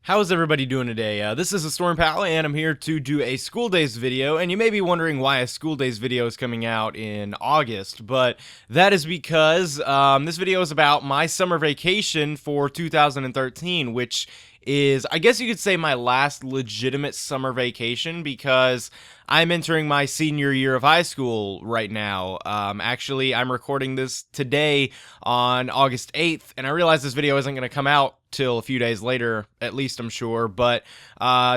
How's everybody doing today? This is TheStormPow, and I'm here to do a school days video, and you may be wondering why a school days video is coming out in August, but that is because this video is about my summer vacation for 2013, which is, I guess you could say, my last legitimate summer vacation because I'm entering my senior year of high school right now. Actually, I'm recording this today on August 8th, and I realize this video isn't going to come out till a few days later, at least I'm sure, but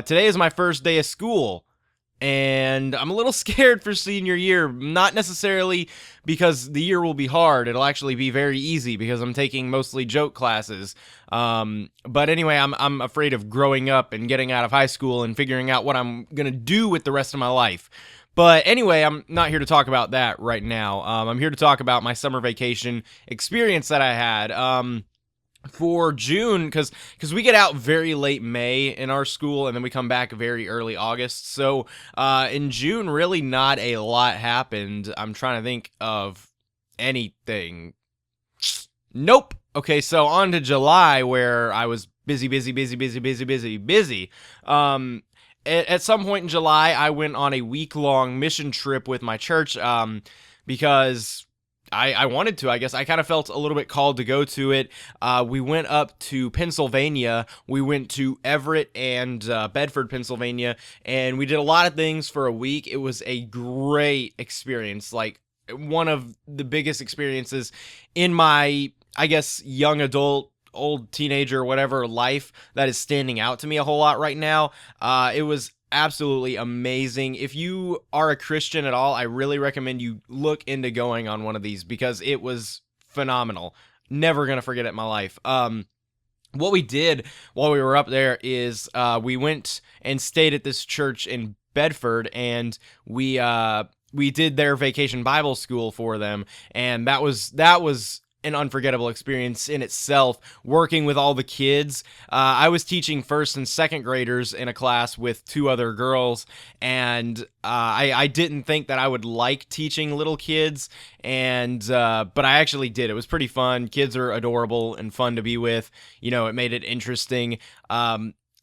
today is my first day of school, and I'm a little scared for senior year, not necessarily because the year will be hard. It'll actually be very easy because I'm taking mostly joke classes, but anyway, I'm afraid of growing up and getting out of high school and figuring out what I'm gonna do with the rest of my life. But anyway, I'm not here to talk about that right now. I'm here to talk about my summer vacation experience that I had. For June, because we get out very late May in our school, and then we come back very early August. So in June, really not a lot happened. I'm trying to think of anything. Nope. Okay, so on to July, where I was busy. At some point in July, I went on a week-long mission trip with my church because I wanted to, I guess. I kind of felt a little bit called to go to it. We went up to Pennsylvania. We went to Everett and Bedford, Pennsylvania, and we did a lot of things for a week. It was a great experience, like one of the biggest experiences in my, I guess, young adult, old teenager, whatever life that is standing out to me a whole lot right now. It was absolutely amazing. If you are a Christian at all, I really recommend you look into going on one of these because it was phenomenal. Never gonna forget it in my life. What we did while we were up there is we went and stayed at this church in Bedford, and we did their vacation Bible school for them, and that was an unforgettable experience in itself, working with all the kids. I was teaching first and second graders in a class with two other girls, and I didn't think that I would like teaching little kids, and but I actually did. It was pretty fun. Kids are adorable and fun to be with. You know, it made it interesting.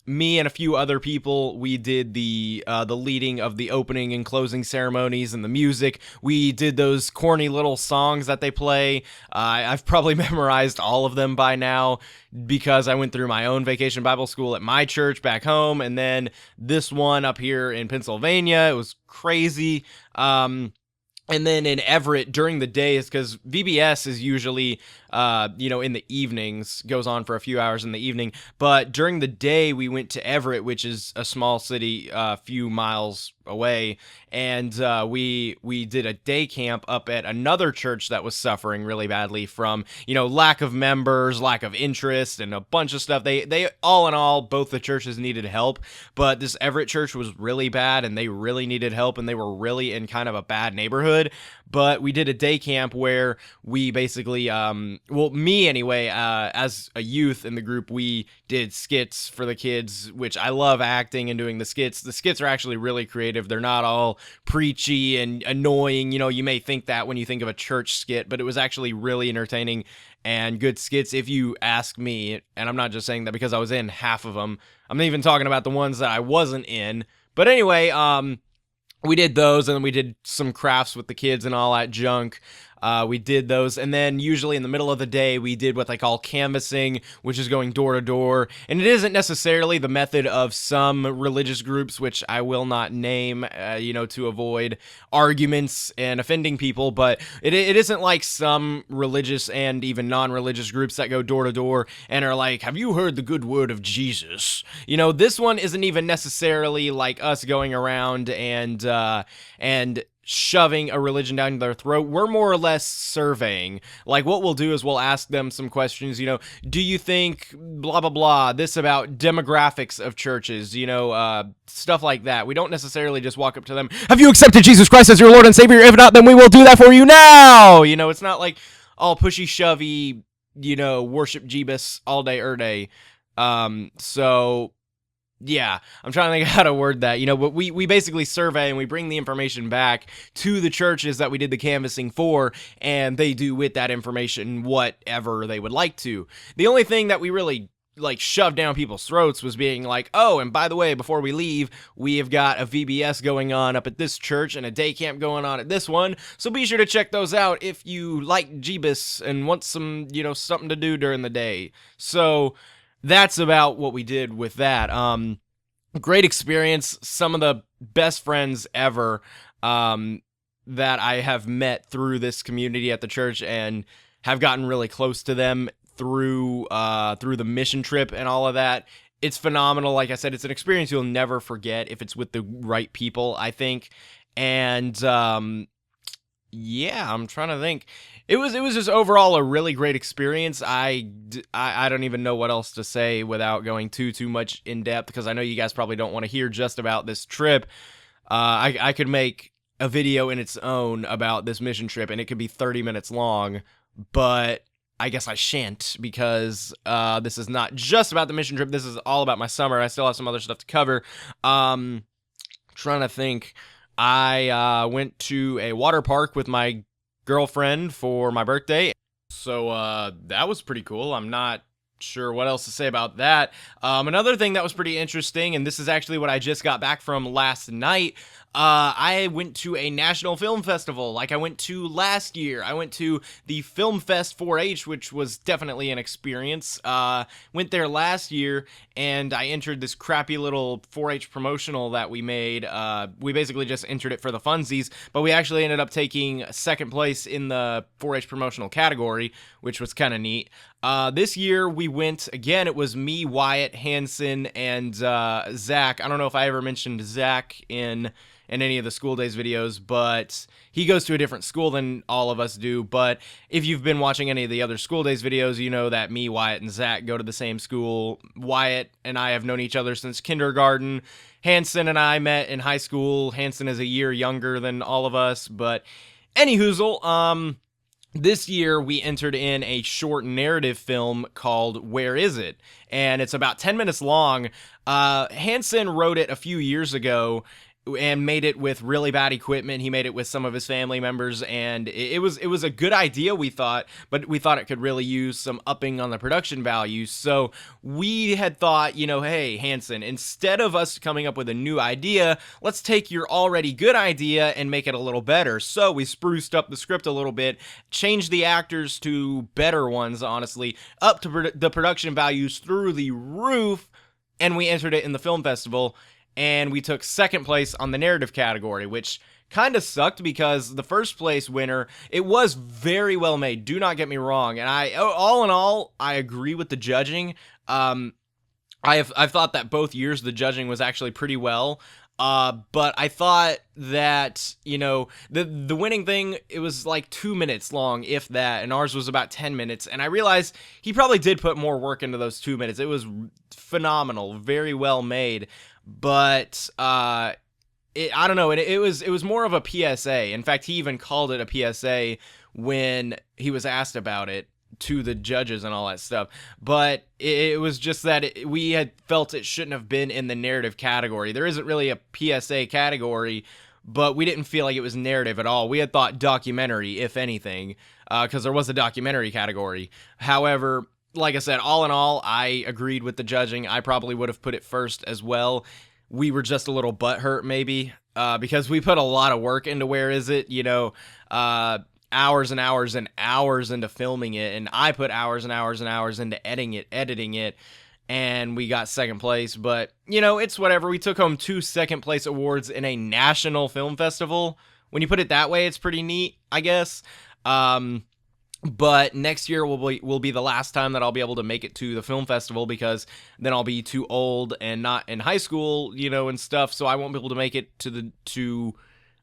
Me and a few other people, we did the leading of the opening and closing ceremonies and the music. We did those corny little songs that they play. I've probably memorized all of them by now because I went through my own vacation Bible school at my church back home, and then this one up here in Pennsylvania. It was crazy. And then in Everett during the days, because VBS is usually, in the evenings, goes on for a few hours in the evening. But during the day, we went to Everett, which is a small city a few miles away, and we did a day camp up at another church that was suffering really badly from, lack of members, lack of interest, and a bunch of stuff. They all in all, both the churches needed help, but this Everett church was really bad, and they really needed help, and they were really in kind of a bad neighborhood. But we did a day camp where we basically, me anyway, as a youth in the group, we did skits for the kids, which I love acting and doing the skits. The skits are actually really creative. They're not all preachy and annoying. You may think that when you think of a church skit, but it was actually really entertaining and good skits, if you ask me. And I'm not just saying that because I was in half of them. I'm not even talking about the ones that I wasn't in. But anyway, we did those, and then we did some crafts with the kids and all that junk. We did those, and then usually in the middle of the day, we did what they call canvassing, which is going door to door. And it isn't necessarily the method of some religious groups, which I will not name, to avoid arguments and offending people. But it isn't like some religious and even non-religious groups that go door to door and are like, "Have you heard the good word of Jesus?" This one isn't even necessarily like us going around and shoving a religion down their throat. We're more or less surveying. Like, what we'll do is we'll ask them some questions, do you think blah blah blah, this about demographics of churches, stuff like that. We don't necessarily just walk up to them, "Have you accepted Jesus Christ as your Lord and Savior? If not, then we will do that for you now." It's not like all pushy shovey, worship Jeebus all day day. So yeah, I'm trying to think how to word that, but we basically survey and we bring the information back to the churches that we did the canvassing for, and they do with that information whatever they would like to. The only thing that we really like shoved down people's throats was being like, oh, and by the way, before we leave, we have got a VBS going on up at this church and a day camp going on at this one, so be sure to check those out if you like Jeebus and want some, something to do during the day. So that's about what we did with that. Great experience. Some of the best friends ever that I have met through this community at the church, and have gotten really close to them through the mission trip and all of that. It's phenomenal. Like I said, it's an experience you'll never forget if it's with the right people, I think. And yeah, I'm trying to think. It was just overall a really great experience. I don't even know what else to say without going too much in depth, because I know you guys probably don't want to hear just about this trip. I could make a video in its own about this mission trip, and it could be 30 minutes long, but I guess I shan't, because this is not just about the mission trip. This is all about my summer. I still have some other stuff to cover. Trying to think. I went to a water park with my girlfriend for my birthday, so that was pretty cool. I'm not sure what else to say about that. Another thing that was pretty interesting, and this is actually what I just got back from last night. I went to a national film festival like I went to last year. I went to the Film Fest 4-H, which was definitely an experience. Went there last year, and I entered this crappy little 4-H promotional that we made. We basically just entered it for the funsies, but we actually ended up taking second place in the 4-H promotional category, which was kind of neat. This year we went, again, it was me, Wyatt, Hanson, and Zach. I don't know if I ever mentioned Zach in any of the school days videos, but he goes to a different school than all of us do. But if you've been watching any of the other school days videos, you know that me, Wyatt, and Zach go to the same school. Wyatt and I have known each other since kindergarten. Hanson and I met in high school. Hanson is a year younger than all of us, but anyhoozle, this year, we entered in a short narrative film called Where Is It? And it's about 10 minutes long. Hanson wrote it a few years ago and made it with really bad equipment. He made it with some of his family members, and it was a good idea, we thought, but we thought it could really use some upping on the production value. So we had thought, hey, Hanson, instead of us coming up with a new idea, let's take your already good idea and make it a little better. So we spruced up the script a little bit, changed the actors to better ones, honestly, up to the production values through the roof, and we entered it in the film festival. And we took second place on the narrative category, which kind of sucked because the first place winner, it was very well made. Do not get me wrong. And all in all, I agree with the judging. I've thought that both years the judging was actually pretty well. But I thought that, the winning thing, it was like 2 minutes long, if that, and ours was about 10 minutes. And I realized he probably did put more work into those 2 minutes. It was phenomenal, very well made. But I don't know. It was more of a PSA. In fact, he even called it a PSA when he was asked about it to the judges and all that stuff. But it was just that we had felt it shouldn't have been in the narrative category. There isn't really a PSA category, but we didn't feel like it was narrative at all. We had thought documentary, if anything, because there was a documentary category. However, like I said, all in all, I agreed with the judging. I probably would have put it first as well. We were just a little butthurt, maybe, because we put a lot of work into Where Is It? Hours and hours and hours into filming it, and I put hours and hours and hours into editing it, and we got second place. But, it's whatever. We took home 2 second place awards in a national film festival. When you put it that way, it's pretty neat, I guess. But next year will be the last time that I'll be able to make it to the film festival, because then I'll be too old and not in high school, and stuff. So I won't be able to make it to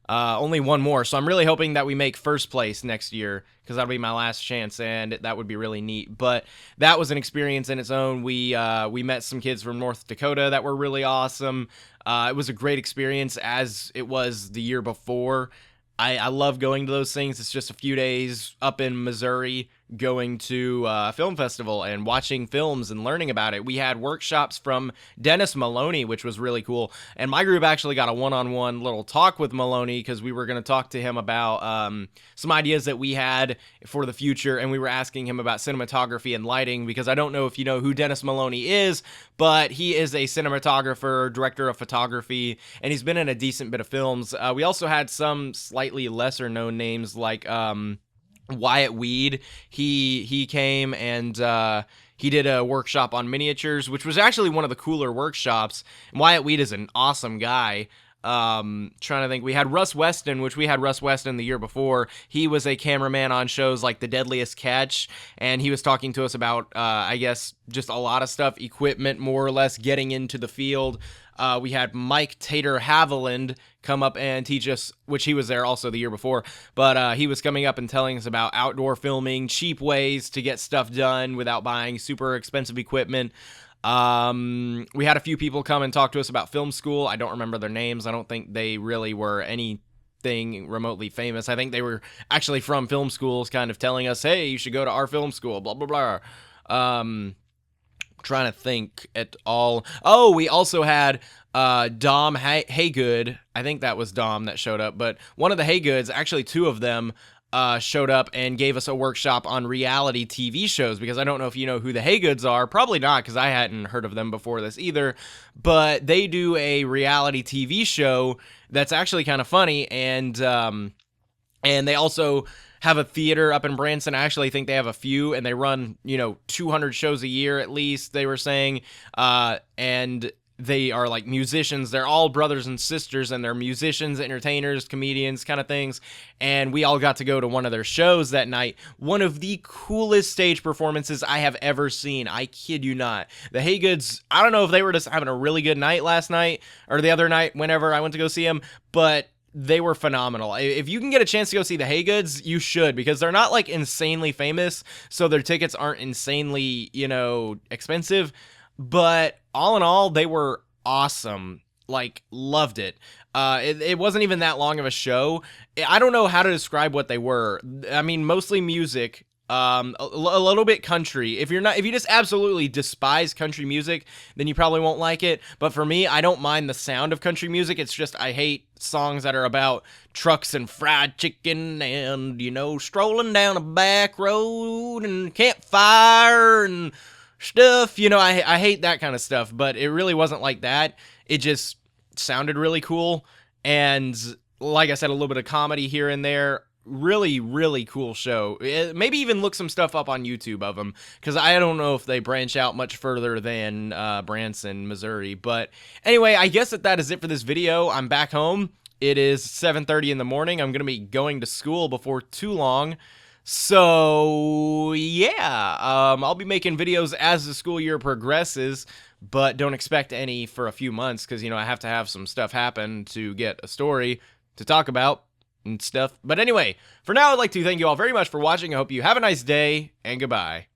only one more. So I'm really hoping that we make first place next year, because that'll be my last chance, and that would be really neat. But that was an experience in its own. We met some kids from North Dakota that were really awesome. It was a great experience, as it was the year before. I love going to those things. It's just a few days up in Missouri, going to a film festival and watching films and learning about it. We had workshops from Dennis Maloney, which was really cool. And my group actually got a one-on-one little talk with Maloney because we were going to talk to him about some ideas that we had for the future. And we were asking him about cinematography and lighting, because I don't know if you know who Dennis Maloney is, but he is a cinematographer, director of photography, and he's been in a decent bit of films. We also had some slightly lesser known names like Wyatt Weed. He came and he did a workshop on miniatures, which was actually one of the cooler workshops. And Wyatt Weed is an awesome guy. Trying to think, we had Russ Weston, which we had Russ Weston the year before. He was a cameraman on shows like The Deadliest Catch, and he was talking to us about I guess just a lot of stuff, equipment, more or less, getting into the field. We had Mike Tater Haviland come up and teach us, which he was there also the year before, but he was coming up and telling us about outdoor filming, cheap ways to get stuff done without buying super expensive equipment. We had a few people come and talk to us about film school. I don't remember their names. I don't think they really were anything remotely famous. I think they were actually from film schools, kind of telling us, hey, you should go to our film school, blah, blah, blah. Trying to think at all. Oh, we also had Dom Haygood. I think that was Dom that showed up, but one of the Haygoods, actually two of them, showed up and gave us a workshop on reality TV shows, because I don't know if you know who the Haygoods are. Probably not, because I hadn't heard of them before this either, but they do a reality TV show that's actually kind of funny, and they also have a theater up in Branson. I actually think they have a few, and they run, 200 shows a year at least, they were saying, and they are like musicians. They're all brothers and sisters, and they're musicians, entertainers, comedians, kind of things, and we all got to go to one of their shows that night. One of the coolest stage performances I have ever seen. I kid you not. The Haygoods, I don't know if they were just having a really good night last night, or the other night whenever I went to go see them, but they were phenomenal. If you can get a chance to go see the Haygoods, you should, because they're not like insanely famous, so their tickets aren't insanely, expensive, but all in all, they were awesome. Like, loved it. It wasn't even that long of a show. I don't know how to describe what they were. I mean, mostly music. A little bit country. If you just absolutely despise country music, then you probably won't like it. But for me, I don't mind the sound of country music. It's just I hate songs that are about trucks and fried chicken and, strolling down a back road and campfire and stuff. I hate that kind of stuff, but it really wasn't like that. It just sounded really cool. And like I said, a little bit of comedy here and there. Really, really cool show. Maybe even look some stuff up on YouTube of them, because I don't know if they branch out much further than Branson, Missouri. But anyway, I guess that is it for this video. I'm back home. It is 7:30 in the morning. I'm going to be going to school before too long. So, yeah, I'll be making videos as the school year progresses, but don't expect any for a few months, because, I have to have some stuff happen to get a story to talk about and stuff. But anyway, for now, I'd like to thank you all very much for watching. I hope you have a nice day, and goodbye.